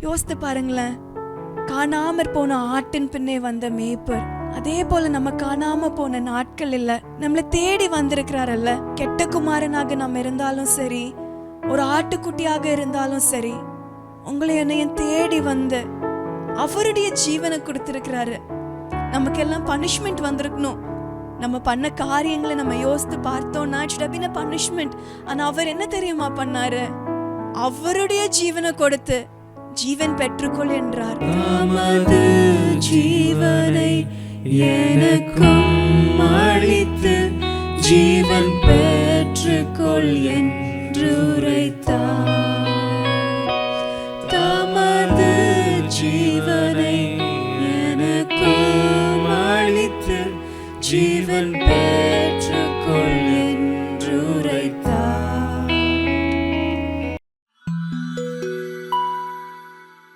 யோசித்து பாருங்களேன், காணாமற் போன ஆட்டின் பின்னே வந்த மேய்ப்பர், அதே போல நம்ம காணாம போன நாட்கள் இல்ல, நம்மளை தேடி வந்திருக்கிறாரல்ல. கெட்ட குமாரனாக நம்ம இருந்தாலும் சரி, ஒரு ஆட்டுக்குட்டியாக இருந்தாலும் சரி, உங்களை என்னையும் தேடி வந்து அவருடைய ஜீவனை கொடுத்திருக்கிறாரு. நமக்கெல்லாம் பனிஷ்மெண்ட் வந்திருக்கணும். நம்ம பண்ண காரியங்களை நம்ம யோசித்து பார்த்தோம்னா it should have been a punishment. ஆனா அவர் என்ன தெரியுமா பண்ணாரு? அவருடைய ஜீவனை கொடுத்து ஜீவன் பெற்றுக்கொள் என்றார். தமது ஜீவனை எனக்கும் அளித்து ஜீவன் பெற்றுக்கொள் என்று உரைத்தார். தமது ஜீவனை எனக்கும் அளித்து ஜீவன்